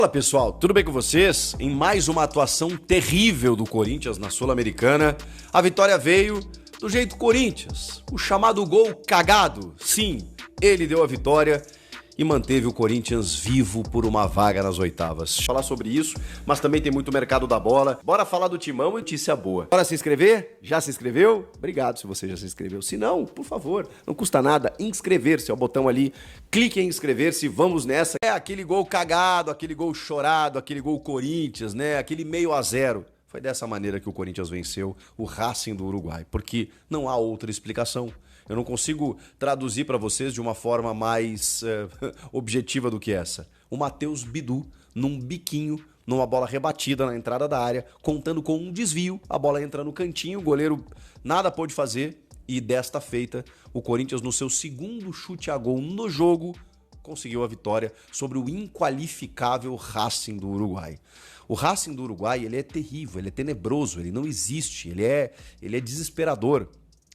Fala pessoal, tudo bem com vocês? Em mais uma atuação terrível do Corinthians na Sul-Americana, a vitória veio do jeito Corinthians, o chamado gol cagado. Sim, ele deu a vitória e manteve o Corinthians vivo por uma vaga nas oitavas. Vou falar sobre isso, mas também tem muito mercado da bola. Bora falar do Timão e notícia boa. Bora se inscrever? Já se inscreveu? Obrigado se você já se inscreveu. Se não, por favor, não custa nada inscrever-se. É o botão ali, clique em inscrever-se, vamos nessa. É aquele gol cagado, aquele gol chorado, aquele gol Corinthians, né? Aquele 0-0. Foi dessa maneira que o Corinthians venceu o Racing do Uruguai, porque não há outra explicação. Eu não consigo traduzir para vocês de uma forma mais objetiva do que essa. O Matheus Bidu, num biquinho, numa bola rebatida na entrada da área, contando com um desvio, a bola entra no cantinho, o goleiro nada pôde fazer e desta feita, o Corinthians, no seu segundo chute a gol no jogo, conseguiu a vitória sobre o inqualificável Racing do Uruguai. O Racing do Uruguai, ele é terrível, ele é tenebroso, ele não existe, ele é desesperador.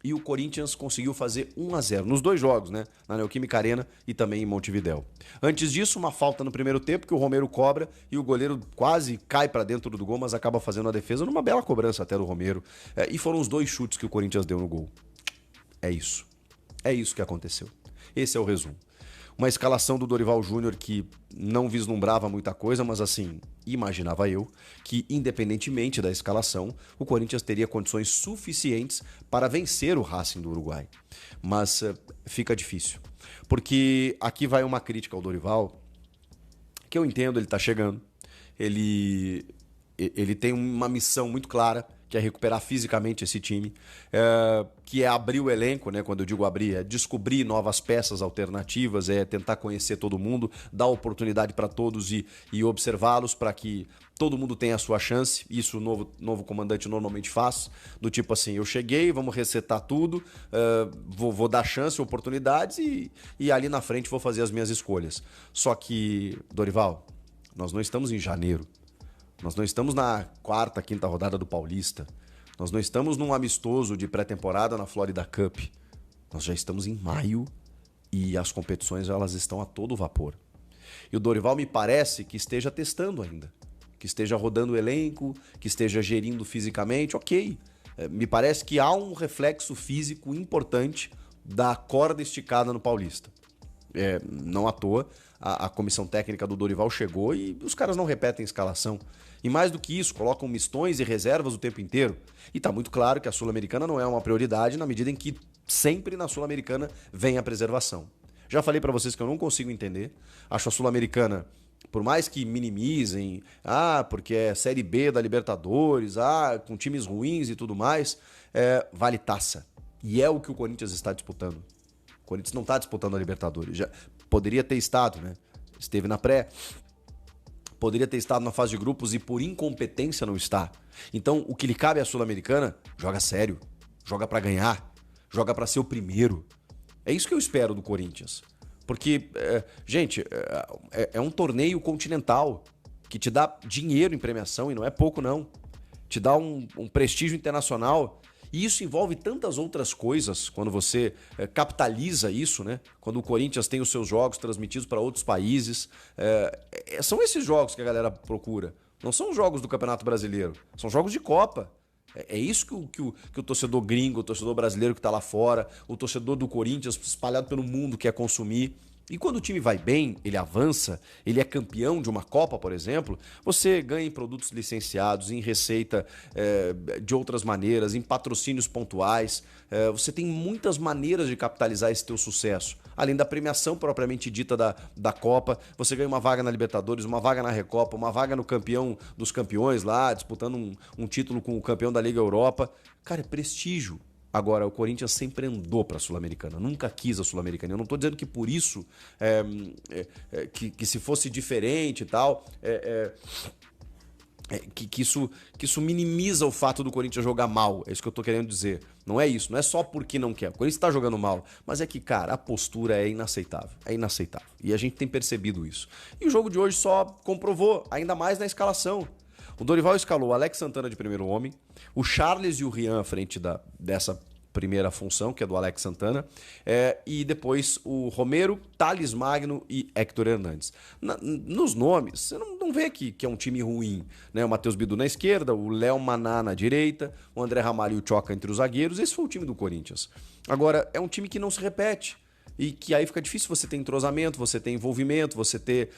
E o Corinthians conseguiu fazer 1-0 nos dois jogos, né? Na Neoquímica Arena e também em Montevidéu. Antes disso, uma falta no primeiro tempo que o Romero cobra e o goleiro quase cai para dentro do gol, mas acaba fazendo a defesa numa bela cobrança até do Romero. E foram os dois chutes que o Corinthians deu no gol. É isso. É isso que aconteceu. Esse é o resumo. Uma escalação do Dorival Júnior que não vislumbrava muita coisa, mas assim, imaginava eu que, independentemente da escalação, o Corinthians teria condições suficientes para vencer o Racing do Uruguai. Mas fica difícil, porque aqui vai uma crítica ao Dorival, que eu entendo, ele está chegando, ele tem uma missão muito clara, que é recuperar fisicamente esse time, que é abrir o elenco, né? Quando eu digo abrir, é descobrir novas peças alternativas, é tentar conhecer todo mundo, dar oportunidade para todos e observá-los para que todo mundo tenha a sua chance. Isso o novo comandante normalmente faz, do tipo assim, eu cheguei, vamos resetar tudo, vou dar chance, oportunidades e ali na frente vou fazer as minhas escolhas. Só que, Dorival, nós não estamos em janeiro. Nós não estamos na quarta, quinta rodada do Paulista. Nós não estamos num amistoso de pré-temporada na Florida Cup. Nós já estamos em maio e as competições elas estão a todo vapor. E o Dorival me parece que esteja testando ainda. Que esteja rodando o elenco, que esteja gerindo fisicamente. Ok, me parece que há um reflexo físico importante da corda esticada no Paulista. Não à toa, a comissão técnica do Dorival chegou e os caras não repetem escalação. E mais do que isso, colocam mistões e reservas o tempo inteiro. E tá muito claro que a Sul-Americana não é uma prioridade na medida em que sempre na Sul-Americana vem a preservação. Já falei pra vocês que eu não consigo entender. Acho a Sul-Americana, por mais que minimizem, porque é Série B da Libertadores, com times ruins e tudo mais, vale taça. E é o que o Corinthians está disputando. O Corinthians não está disputando a Libertadores. Já poderia ter estado, né? Esteve na pré. Poderia ter estado na fase de grupos e por incompetência não está. Então, o que lhe cabe à Sul-Americana, joga sério. Joga pra ganhar. Joga pra ser o primeiro. É isso que eu espero do Corinthians. Porque, gente, é um torneio continental que te dá dinheiro em premiação e não é pouco, não. Te dá um prestígio internacional. E isso envolve tantas outras coisas quando você capitaliza isso, né? Quando o Corinthians tem os seus jogos transmitidos para outros países. São esses jogos que a galera procura. Não são os jogos do Campeonato Brasileiro. São jogos de Copa. É isso que o torcedor gringo, o torcedor brasileiro que está lá fora, o torcedor do Corinthians espalhado pelo mundo quer consumir. E quando o time vai bem, ele avança, ele é campeão de uma Copa, por exemplo, você ganha em produtos licenciados, em receita de outras maneiras, em patrocínios pontuais. Você tem muitas maneiras de capitalizar esse teu sucesso. Além da premiação propriamente dita da Copa, você ganha uma vaga na Libertadores, uma vaga na Recopa, uma vaga no campeão dos campeões lá, disputando um título com o campeão da Liga Europa. Cara, é prestígio. Agora, o Corinthians sempre andou para a Sul-Americana, nunca quis a Sul-Americana. Eu não estou dizendo que por isso, que se fosse diferente e tal, que isso minimiza o fato do Corinthians jogar mal. É isso que eu estou querendo dizer. Não é isso, não é só porque não quer. O Corinthians está jogando mal, mas é que, cara, a postura é inaceitável. É inaceitável. E a gente tem percebido isso. E o jogo de hoje só comprovou, ainda mais na escalação. O Dorival escalou o Alex Santana de primeiro homem, o Charles e o Rian à frente dessa primeira função, que é do Alex Santana, e depois o Romero, Thales Magno e Héctor Hernandes. Nos nomes, você não vê que é um time ruim, né? O Matheus Bidu na esquerda, o Léo Maná na direita, o André Ramalho e o Tchoca entre os zagueiros. Esse foi o time do Corinthians. Agora, é um time que não se repete. E que aí fica difícil você ter entrosamento, você ter envolvimento, você ter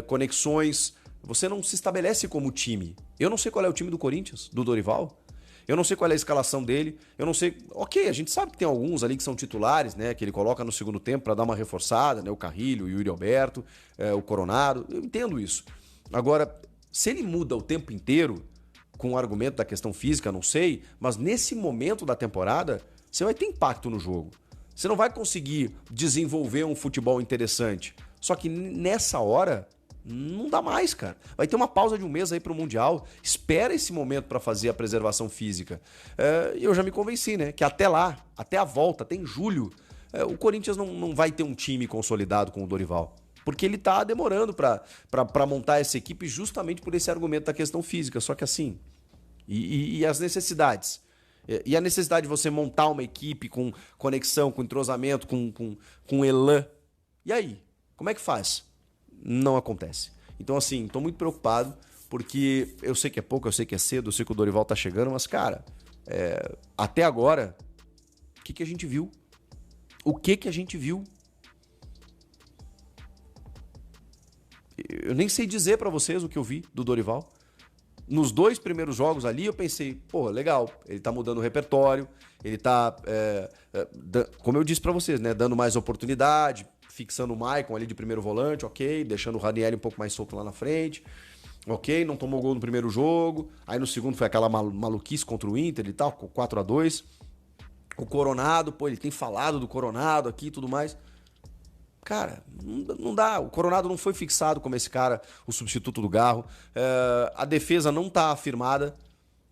conexões. Você não se estabelece como time. Eu não sei qual é o time do Corinthians, do Dorival. Eu não sei qual é a escalação dele. Eu não sei... Ok, a gente sabe que tem alguns ali que são titulares, né? Que ele coloca no segundo tempo para dar uma reforçada, né? O Carrilho, o Yuri Alberto, o Coronado. Eu entendo isso. Agora, se ele muda o tempo inteiro, com o argumento da questão física, não sei, mas nesse momento da temporada, você vai ter impacto no jogo. Você não vai conseguir desenvolver um futebol interessante. Só que nessa hora, não dá mais, cara. Vai ter uma pausa de um mês aí pro Mundial. Espera esse momento para fazer a preservação física. E eu já me convenci, né? Que até lá, até a volta, até em julho, o Corinthians não vai ter um time consolidado com o Dorival. Porque ele tá demorando para montar essa equipe justamente por esse argumento da questão física. Só que assim... E as necessidades? E a necessidade de você montar uma equipe com conexão, com entrosamento, com elan. E aí? Como é que faz? Não acontece. Então, assim, tô muito preocupado, porque eu sei que é pouco, eu sei que é cedo, eu sei que o Dorival tá chegando, mas, cara, até agora, o que a gente viu? O que a gente viu? Eu nem sei dizer pra vocês o que eu vi do Dorival. Nos 2 primeiros jogos ali, eu pensei, pô, legal, ele tá mudando o repertório, ele tá, como eu disse pra vocês, né, dando mais oportunidade, fixando o Maicon ali de primeiro volante, ok, deixando o Ranieri um pouco mais solto lá na frente, ok, não tomou gol no primeiro jogo, aí no segundo foi aquela maluquice contra o Inter e tal, 4-2, o Coronado, pô, ele tem falado do Coronado aqui e tudo mais. Cara, não dá. O Coronado não foi fixado como esse cara, o substituto do Garro. A defesa não tá afirmada.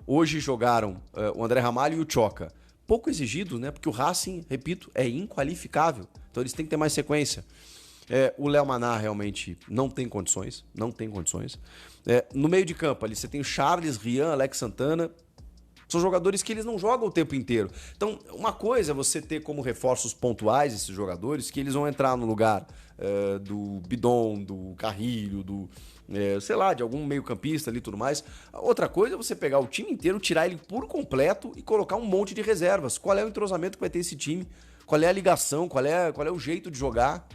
Hoje jogaram o André Ramalho e o Tchoca. Pouco exigidos, né? Porque o Racing, repito, é inqualificável. Então eles têm que ter mais sequência. O Léo Maná realmente não tem condições. Não tem condições. No meio de campo ali você tem o Charles, Rian, Alex Santana. São jogadores que eles não jogam o tempo inteiro. Então, uma coisa é você ter como reforços pontuais esses jogadores, que eles vão entrar no lugar do Bidon, do Carrilho, sei lá, de algum meio-campista ali e tudo mais. Outra coisa é você pegar o time inteiro, tirar ele por completo e colocar um monte de reservas. Qual é o entrosamento que vai ter esse time? Qual é a ligação? Qual é o jeito de jogar?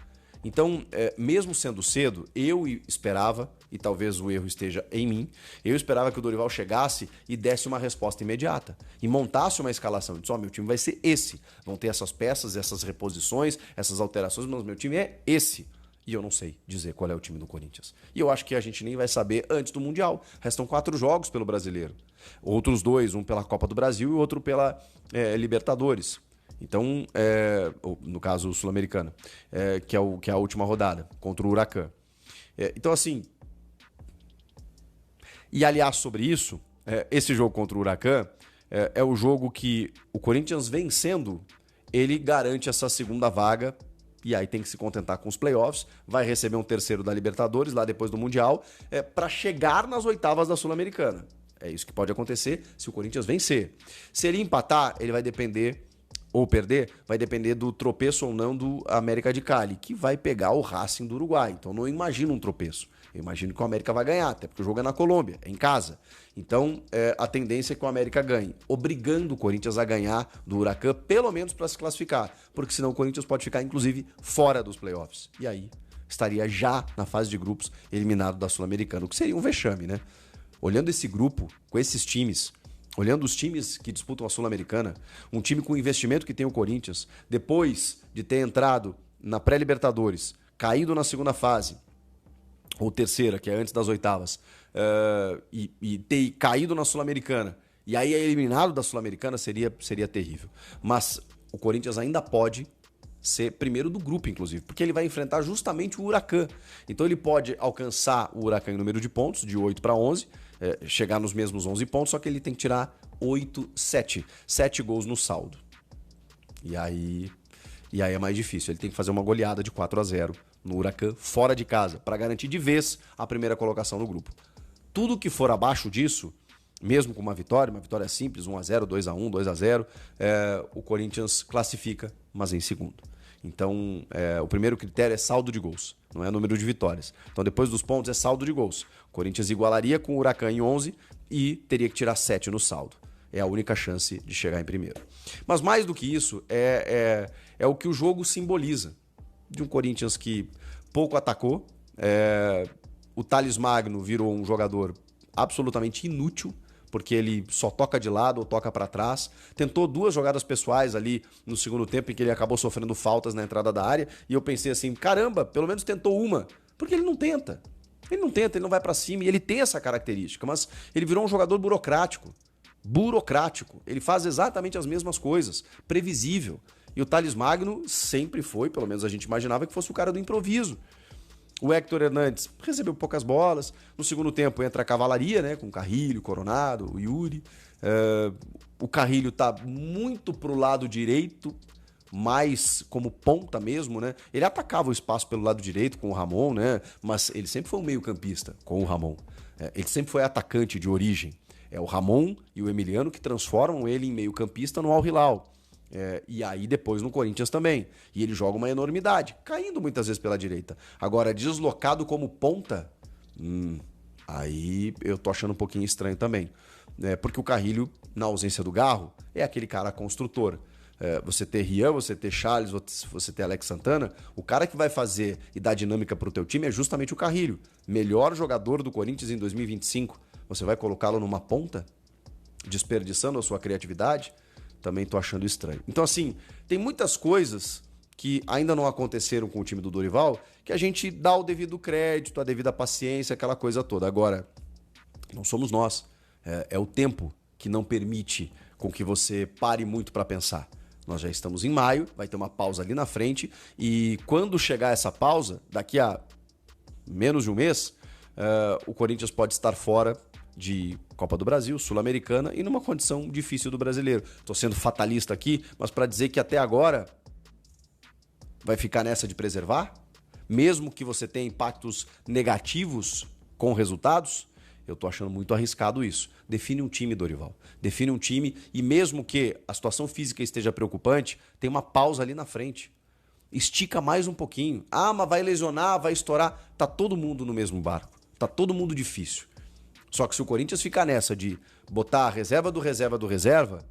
Então, mesmo sendo cedo, eu esperava, e talvez o erro esteja em mim, eu esperava que o Dorival chegasse e desse uma resposta imediata. E montasse uma escalação. Ele disse, meu time vai ser esse. Vão ter essas peças, essas reposições, essas alterações, mas meu time é esse. E eu não sei dizer qual é o time do Corinthians. E eu acho que a gente nem vai saber antes do Mundial. Restam 4 jogos pelo Brasileiro. Outros 2, um pela Copa do Brasil e outro pela Libertadores. Então, no caso Sul-Americana, que é a última rodada, contra o Huracan. Então, assim, e aliás sobre isso, esse jogo contra o Huracan é o jogo que o Corinthians vencendo, ele garante essa segunda vaga, e aí tem que se contentar com os playoffs, vai receber um terceiro da Libertadores, lá depois do Mundial, para chegar nas oitavas da Sul-Americana. É isso que pode acontecer se o Corinthians vencer. Se ele empatar, ele vai depender... ou perder, vai depender do tropeço ou não do América de Cali, que vai pegar o Racing do Uruguai. Então não imagino um tropeço. Eu imagino que o América vai ganhar, até porque o jogo é na Colômbia, é em casa. Então a tendência é que o América ganhe, obrigando o Corinthians a ganhar do Huracan, pelo menos para se classificar, porque senão o Corinthians pode ficar, inclusive, fora dos playoffs. E aí estaria já na fase de grupos eliminado da Sul-Americana, o que seria um vexame, né? Olhando esse grupo, com esses times... Olhando os times que disputam a Sul-Americana, um time com o investimento que tem o Corinthians, depois de ter entrado na pré-Libertadores, caído na segunda fase, ou terceira, que é antes das oitavas, e ter caído na Sul-Americana, e aí é eliminado da Sul-Americana, seria terrível. Mas o Corinthians ainda pode ser primeiro do grupo, inclusive, porque ele vai enfrentar justamente o Huracan. Então ele pode alcançar o Huracan em número de pontos, de 8 para 11, chegar nos mesmos 11 pontos, só que ele tem que tirar 7 gols no saldo. E aí é mais difícil. Ele tem que fazer uma goleada de 4-0 no Huracan, fora de casa, para garantir de vez a primeira colocação no grupo. Tudo que for abaixo disso mesmo com uma vitória simples, 1-0, 2-1, 2-0, o Corinthians classifica, mas em segundo. Então, o primeiro critério é saldo de gols, não é número de vitórias. Então, depois dos pontos, é saldo de gols. O Corinthians igualaria com o Huracan em 11 e teria que tirar 7 no saldo. É a única chance de chegar em primeiro. Mas mais do que isso, é o que o jogo simboliza. De um Corinthians que pouco atacou, o Thales Magno virou um jogador absolutamente inútil, porque ele só toca de lado ou toca para trás. Tentou 2 jogadas pessoais ali no segundo tempo, em que ele acabou sofrendo faltas na entrada da área, e eu pensei assim, caramba, pelo menos tentou uma, porque ele não tenta. Ele não vai para cima, e ele tem essa característica, mas ele virou um jogador burocrático. Ele faz exatamente as mesmas coisas, previsível. E o Thales Magno sempre foi, pelo menos a gente imaginava que fosse o cara do improviso. O Héctor Hernandes recebeu poucas bolas. No segundo tempo entra a cavalaria, né? Com o Carrilho, Coronado, o Yuri. O Carrilho tá muito pro lado direito, mais como ponta mesmo, né? Ele atacava o espaço pelo lado direito com o Ramon, né? Mas ele sempre foi um meio-campista com o Ramon. Ele sempre foi atacante de origem. É o Ramon e o Emiliano que transformam ele em meio-campista no Al Hilal. E aí depois no Corinthians também. E ele joga uma enormidade, caindo muitas vezes pela direita. Agora, deslocado como ponta, aí eu tô achando um pouquinho estranho também. Porque o Carrilho, na ausência do Garro, é aquele cara construtor. Você ter Rian, você ter Charles, você ter Alex Santana, o cara que vai fazer e dar dinâmica pro teu time é justamente o Carrilho. Melhor jogador do Corinthians em 2025. Você vai colocá-lo numa ponta? Desperdiçando a sua criatividade? Também tô achando estranho. Então, assim, tem muitas coisas que ainda não aconteceram com o time do Dorival que a gente dá o devido crédito, a devida paciência, aquela coisa toda. Agora, não somos nós. É o tempo que não permite com que você pare muito para pensar. Nós já estamos em maio, vai ter uma pausa ali na frente e quando chegar essa pausa, daqui a menos de um mês, o Corinthians pode estar fora de Copa do Brasil, Sul-Americana e numa condição difícil do brasileiro. Estou sendo fatalista aqui, mas para dizer que até agora vai ficar nessa de preservar, mesmo que você tenha impactos negativos com resultados, eu estou achando muito arriscado isso. Define um time, Dorival. Define um time e mesmo que a situação física esteja preocupante, tem uma pausa ali na frente. Estica mais um pouquinho. Mas vai lesionar, vai estourar. Tá todo mundo no mesmo barco. Tá todo mundo difícil. Só que se o Corinthians ficar nessa de botar a reserva do reserva,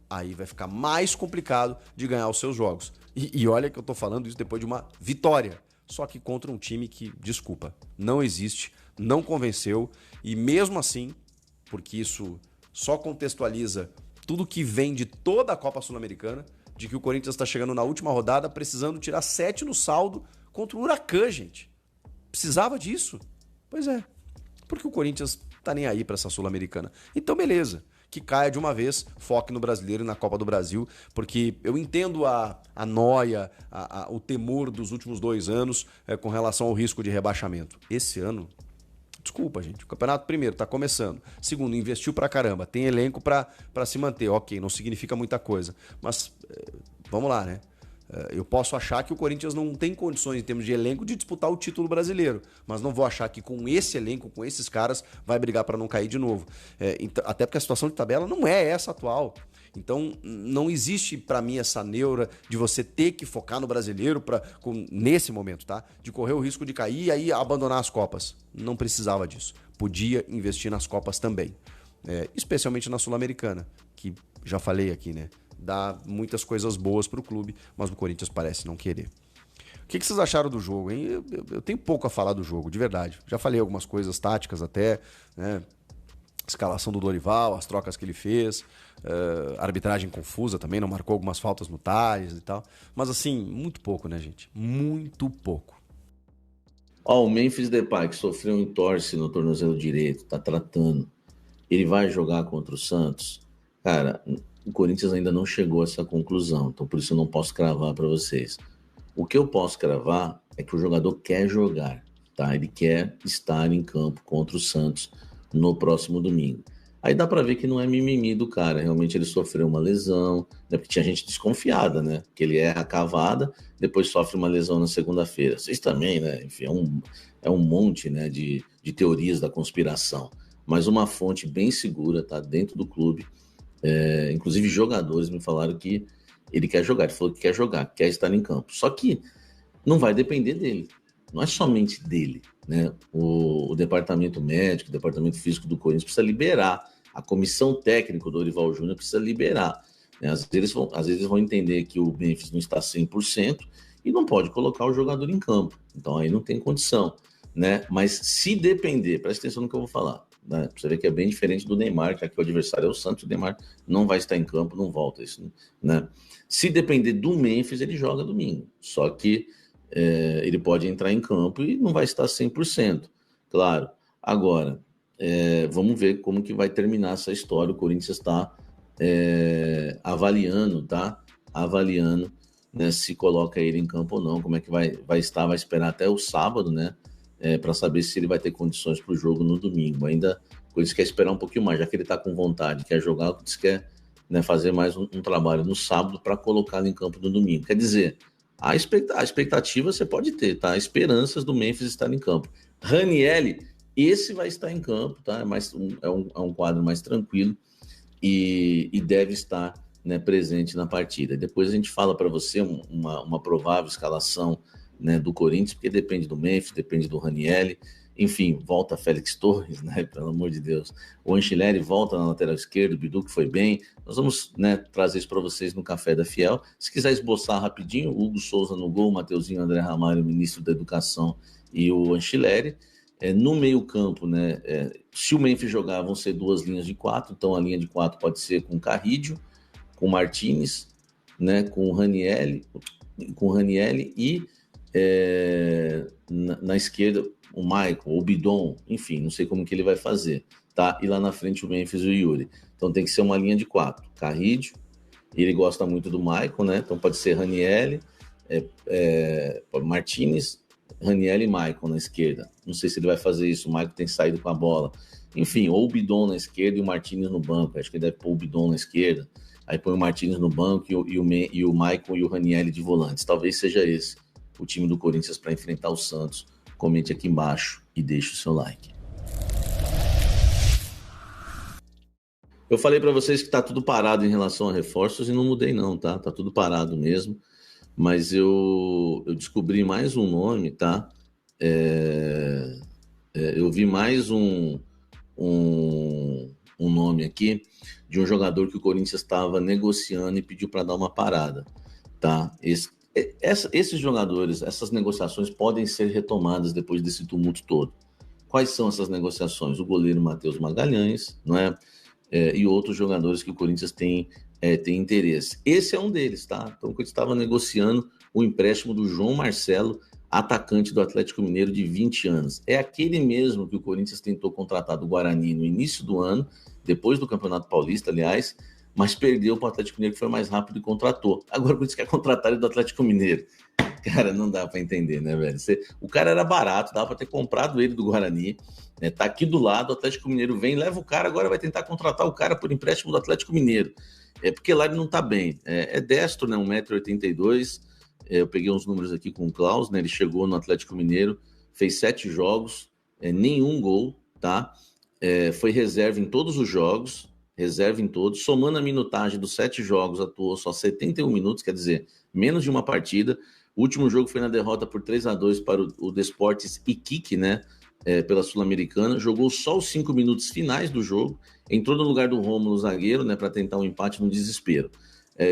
aí vai ficar mais complicado de ganhar os seus jogos. E olha que eu tô falando isso depois de uma vitória. Só que contra um time que, desculpa, não existe, não convenceu. E mesmo assim, porque isso só contextualiza tudo que vem de toda a Copa Sul-Americana, de que o Corinthians está chegando na última rodada precisando tirar 7 no saldo contra o Huracan, gente. Precisava disso? Pois é. Porque o Corinthians tá nem aí para essa Sul-Americana. Então, beleza. Que caia de uma vez, foque no Brasileiro e na Copa do Brasil, porque eu entendo a noia, o temor dos últimos 2 anos com relação ao risco de rebaixamento. Esse ano, desculpa, gente, o campeonato, primeiro, tá começando. Segundo, investiu pra caramba, tem elenco pra se manter. Ok, não significa muita coisa, mas vamos lá, né? Eu posso achar que o Corinthians não tem condições, em termos de elenco, de disputar o título brasileiro. Mas não vou achar que com esse elenco, com esses caras, vai brigar para não cair de novo. Até porque a situação de tabela não é essa atual. Então, não existe para mim essa neura de você ter que focar no brasileiro nesse momento, tá? De correr o risco de cair e aí abandonar as Copas. Não precisava disso. Podia investir nas Copas também. Especialmente na Sul-Americana, que já falei aqui, né? Dá muitas coisas boas pro clube, mas o Corinthians parece não querer. O que vocês acharam do jogo, hein? Eu tenho pouco a falar do jogo, de verdade. Já falei algumas coisas táticas até, né? Escalação do Dorival, as trocas que ele fez, arbitragem confusa também, não marcou algumas faltas no Thales e tal. Mas assim, muito pouco, né, gente? Muito pouco. O Memphis Depay, que sofreu um entorse no tornozelo direito, tá tratando. Ele vai jogar contra o Santos? Cara, o Corinthians ainda não chegou a essa conclusão, então por isso eu não posso cravar para vocês. O que eu posso cravar é que o jogador quer jogar, tá? Ele quer estar em campo contra o Santos no próximo domingo. Aí dá para ver que não é mimimi do cara, realmente ele sofreu uma lesão, né? Porque tinha gente desconfiada, né? Que ele erra a cavada, depois sofre uma lesão na segunda-feira. Vocês também, né? Enfim, é um monte, né, de teorias da conspiração. mas uma fonte bem segura, tá, dentro do clube, inclusive jogadores me falaram que ele quer jogar, ele falou que quer jogar, quer estar em campo, só que não vai depender dele, não é somente dele, né? O departamento médico, o departamento físico do Corinthians precisa liberar, a comissão técnica do Dorival Júnior precisa liberar, né? Às vezes eles vão entender que o Memphis não está 100% e não pode colocar o jogador em campo, então aí não tem condição, né? Mas se depender, presta atenção no que eu vou falar, né? Você vê que é bem diferente do Neymar, que aqui o adversário é o Santos, o Neymar não vai estar em campo, não volta, isso, né? Se depender do Memphis, ele joga domingo, só que ele pode entrar em campo e não vai estar 100%, claro. Agora, vamos ver como que vai terminar essa história. O Corinthians está avaliando, né, se coloca ele em campo ou não, como é que vai estar, vai esperar até o sábado, né, para saber se ele vai ter condições para o jogo no domingo. Ainda o Corinthians quer esperar um pouquinho mais, já que ele está com vontade, quer jogar, o Corinthians quer, né, fazer mais um trabalho no sábado para colocá-lo em campo no domingo. Quer dizer, a expectativa você pode ter, tá? Esperanças do Memphis estar em campo. Ranieri, esse vai estar em campo, tá? É um quadro mais tranquilo e deve estar, né, presente na partida. Depois a gente fala para você uma provável escalação, né, do Corinthians, porque depende do Memphis, depende do Ranieri. Enfim, volta Félix Torres, né? Pelo amor de Deus. O Anchileri volta na lateral esquerda, o Bidu que foi bem. Nós vamos, né, trazer isso para vocês no Café da Fiel. Se quiser esboçar rapidinho, o Hugo Souza no gol, o Mateuzinho, André Ramalho, ministro da Educação, e o Anchileri. No meio campo, né, se o Memphis jogar, vão ser 2 linhas de 4. Então a linha de 4 pode ser com Carrídio, com Martínez, né, com o Ranieri e na esquerda o Michael, o Bidon, enfim, não sei como que ele vai fazer, tá? E lá na frente o Memphis e o Yuri. Então tem que ser uma linha de 4. Carrídio, ele gosta muito do Michael, né? Então pode ser Ranieri, Martínez, Ranieri e Michael na esquerda. Não sei se ele vai fazer isso, o Michael tem saído com a bola. Enfim, ou o Bidon na esquerda e o Martínez no banco. Acho que ele deve pôr o Bidon na esquerda, aí põe o Martínez no banco e o Michael e o Ranieri de volantes. Talvez seja esse o time do Corinthians para enfrentar o Santos. Comente aqui embaixo e deixe o seu like. Eu falei para vocês que tá tudo parado em relação a reforços e não mudei não, tá? Tá tudo parado mesmo, mas eu descobri mais um nome, tá? Eu vi mais um nome aqui de um jogador que o Corinthians estava negociando e pediu para dar uma parada, tá? Esses jogadores, essas negociações podem ser retomadas depois desse tumulto todo. Quais são essas negociações? O goleiro Matheus Magalhães, não é? E outros jogadores que o Corinthians tem interesse. Esse é um deles, tá? Então, o Corinthians estava negociando o empréstimo do João Marcelo, atacante do Atlético Mineiro de 20 anos. É aquele mesmo que o Corinthians tentou contratar do Guarani no início do ano, depois do Campeonato Paulista, aliás, mas perdeu para o Atlético Mineiro, que foi mais rápido e contratou. Agora o Corinthians quer contratar ele do Atlético Mineiro. Cara, não dá para entender, né, velho? O cara era barato, dava para ter comprado ele do Guarani, né? Tá aqui do lado, o Atlético Mineiro vem, leva o cara, agora vai tentar contratar o cara por empréstimo do Atlético Mineiro. Porque lá ele não tá bem. É destro, né? 1,82 m. Eu peguei uns números aqui com o Klaus, né? Ele chegou no Atlético Mineiro, fez 7 jogos, nenhum gol, tá? Foi reserva em todos os jogos, somando a minutagem dos 7 jogos, atuou só 71 minutos, quer dizer, menos de uma partida. O último jogo foi na derrota por 3-2 para o Desportes Iquique, né? Pela Sul-Americana, jogou só os 5 minutos finais do jogo, entrou no lugar do Rômulo, zagueiro, né, para tentar um empate no desespero.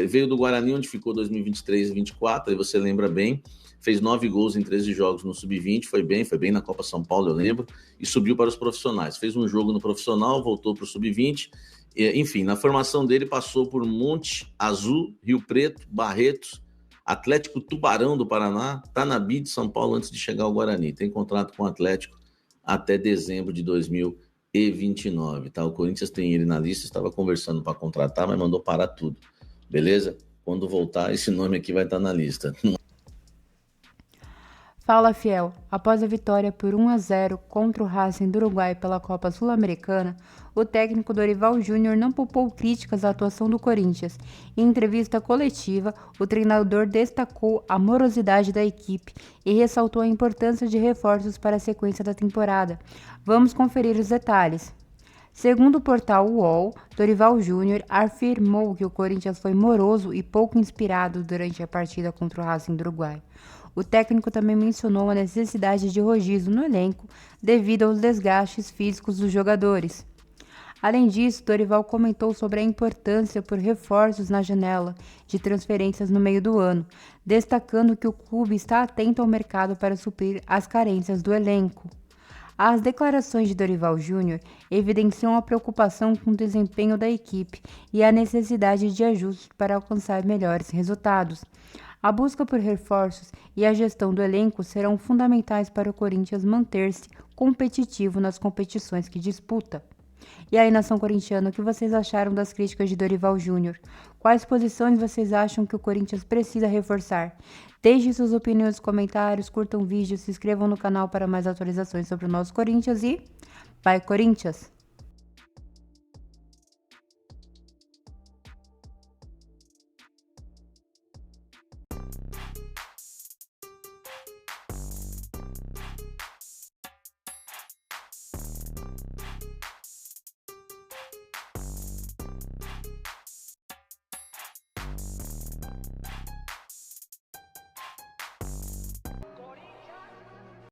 Veio do Guarani, onde ficou 2023 e 2024, aí você lembra bem, fez 9 gols em 13 jogos no Sub-20, foi bem na Copa São Paulo, eu lembro, e subiu para os profissionais. Fez um jogo no profissional, voltou para o Sub-20, enfim, na formação dele passou por Monte Azul, Rio Preto, Barretos, Atlético Tubarão do Paraná, Tanabi de São Paulo antes de chegar ao Guarani. Tem contrato com o Atlético até dezembro de 2029, tá? O Corinthians tem ele na lista, estava conversando para contratar, mas mandou parar tudo, beleza? Quando voltar, esse nome aqui vai estar na lista. Fala, Fiel. Após a vitória por 1-0 contra o Racing do Uruguai pela Copa Sul-Americana, o técnico Dorival Júnior não poupou críticas à atuação do Corinthians. Em entrevista coletiva, o treinador destacou a morosidade da equipe e ressaltou a importância de reforços para a sequência da temporada. Vamos conferir os detalhes. Segundo o portal UOL, Dorival Júnior afirmou que o Corinthians foi moroso e pouco inspirado durante a partida contra o Racing do Uruguai. O técnico também mencionou a necessidade de rodízio no elenco devido aos desgastes físicos dos jogadores. Além disso, Dorival comentou sobre a importância por reforços na janela de transferências no meio do ano, destacando que o clube está atento ao mercado para suprir as carências do elenco. As declarações de Dorival Júnior evidenciam a preocupação com o desempenho da equipe e a necessidade de ajustes para alcançar melhores resultados. A busca por reforços e a gestão do elenco serão fundamentais para o Corinthians manter-se competitivo nas competições que disputa. E aí, nação corintiana, o que vocês acharam das críticas de Dorival Júnior? Quais posições vocês acham que o Corinthians precisa reforçar? Deixem suas opiniões nos comentários, curtam o vídeo, se inscrevam no canal para mais atualizações sobre o nosso Corinthians e vai Corinthians!